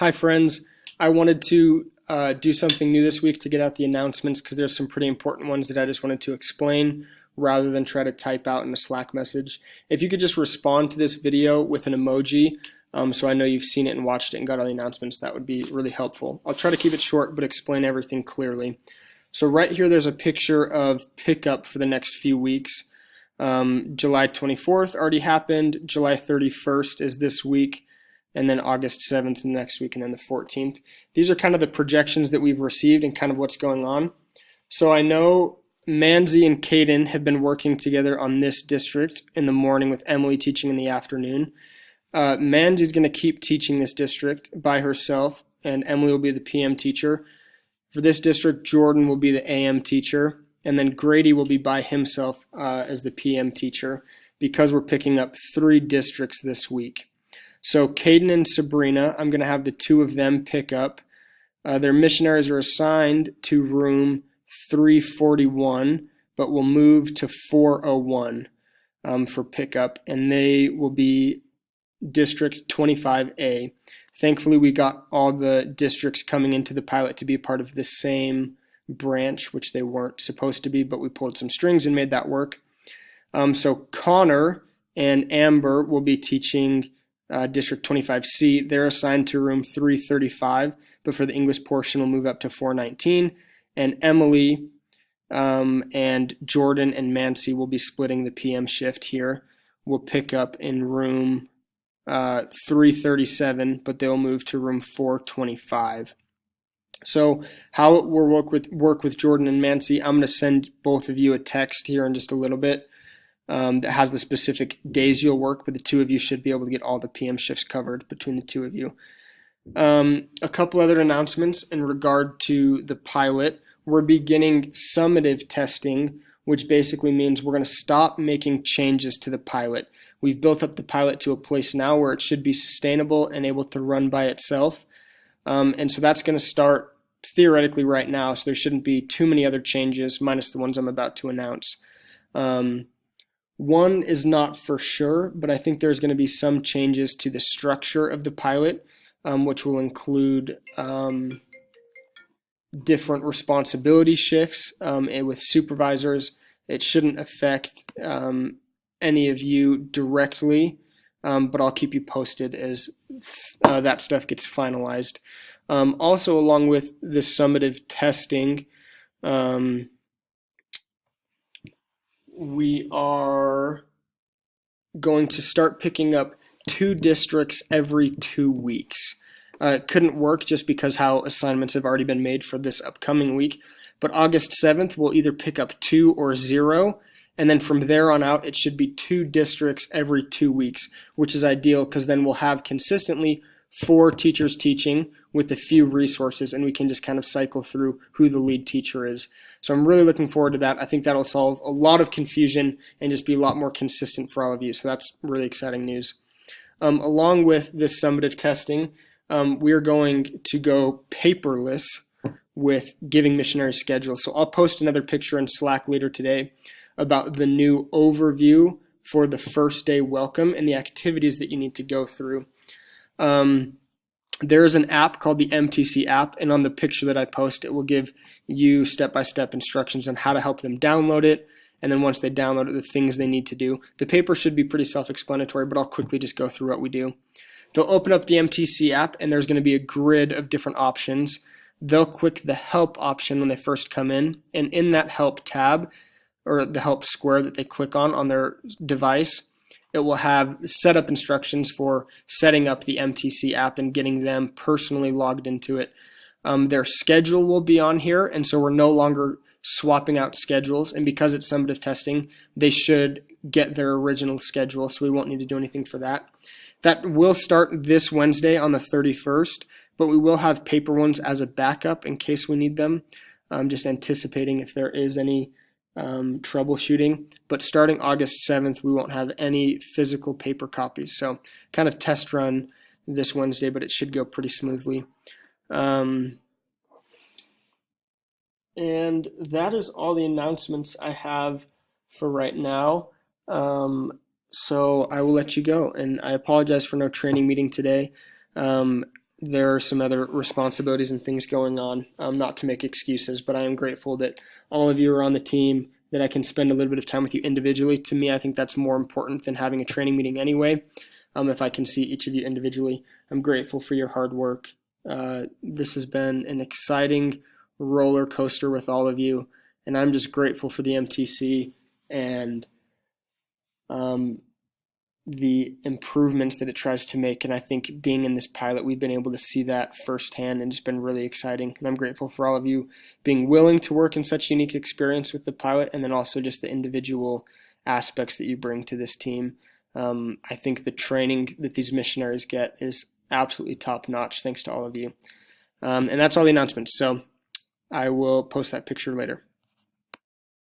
Hi friends, I wanted to do something new this week to get out the announcements because there's some pretty important ones that I just wanted to explain rather than try to type out in a Slack message. If you could just respond to this video with an emoji so I know you've seen it and watched it and got all the announcements, that would be really helpful. I'll try to keep it short but explain everything clearly. So right here there's a picture of pickup for the next few weeks. July 24th already happened, July 31st is this week, and then August 7th next week, and then the 14th. These are kind of the projections that we've received and kind of what's going on. So I know Manzi and Caden have been working together on this district in the morning with Emily teaching in the afternoon. Manzi's going to keep teaching this district by herself, and Emily will be the PM teacher. For this district, Jordan will be the AM teacher, and then Grady will be by himself as the PM teacher because we're picking up 3 districts this week. So Caden and Sabrina, I'm going to have the 2 of them pick up. Their missionaries are assigned to room 341, but will move to 401 for pickup, and they will be District 25A. Thankfully, we got all the districts coming into the pilot to be a part of the same branch, which they weren't supposed to be, but we pulled some strings and made that work. So Connor and Amber will be teaching District 25C. They're assigned to room 335, but for the English portion, we'll move up to 419. And Emily and Jordan and Mansi will be splitting the PM shift here. We'll pick up in room 337, but they'll move to room 425. So how it will work with Jordan and Mansi, I'm going to send both of you a text here in just a little bit. That has the specific days you'll work, but the 2 of you should be able to get all the PM shifts covered between the 2 of you. A couple other announcements in regard to the pilot. We're beginning summative testing, which basically means we're going to stop making changes to the pilot. We've built up the pilot to a place now where it should be sustainable and able to run by itself. And so that's going to start theoretically right now, so there shouldn't be too many other changes, minus the ones I'm about to announce. One is not for sure, but I think there's going to be some changes to the structure of the pilot, which will include different responsibility shifts and with supervisors. It shouldn't affect any of you directly, but I'll keep you posted as that stuff gets finalized. Also, along with this summative testing, we are going to start picking up 2 districts every 2 weeks. It couldn't work just because how assignments have already been made for this upcoming week, but August 7th we'll either pick up 2 or 0, and then from there on out it should be 2 districts every 2 weeks, which is ideal because then we'll have consistently 4 teachers teaching with a few resources, and we can just kind of cycle through who the lead teacher is. So I'm really looking forward to that. I think that'll solve a lot of confusion and just be a lot more consistent for all of you. So that's really exciting news. Along with this summative testing, we are going to go paperless with Giving Missionary schedule. So I'll post another picture in Slack later today about the new overview for the first day welcome and the activities that you need to go through. There is an app called the MTC app, and on the picture that I post, it will give you step-by-step instructions on how to help them download it, and then once they download it, the things they need to do. The paper should be pretty self-explanatory, but I'll quickly just go through what we do. They'll open up the MTC app, and there's going to be a grid of different options. They'll click the help option when they first come in, and in that help tab, or the help square that they click on their device, it will have setup instructions for setting up the MTC app and getting them personally logged into it. Their schedule will be on here, and so we're no longer swapping out schedules, and because it's summative testing, they should get their original schedule, so we won't need to do anything for that. That will start this Wednesday on the 31st, but we will have paper ones as a backup in case we need them. Just anticipating if there is any troubleshooting, but starting August 7th we won't have any physical paper copies, so kind of test run this Wednesday, but it should go pretty smoothly. And that is all the announcements I have for right now. So I will let you go, and I apologize for no training meeting today. there are some other responsibilities and things going on, not to make excuses, but I am grateful that all of you are on the team, that I can spend a little bit of time with you individually. To me, I think that's more important than having a training meeting anyway. If I can see each of you individually, I'm grateful for your hard work. This has been an exciting roller coaster with all of you, and I'm just grateful for the MTC and the improvements that it tries to make. And I think being in this pilot, we've been able to see that firsthand, and it's been really exciting. And I'm grateful for all of you being willing to work in such unique experience with the pilot, and then also just the individual aspects that you bring to this team. I think the training that these missionaries get is absolutely top notch, thanks to all of you. And that's all the announcements. So I will post that picture later.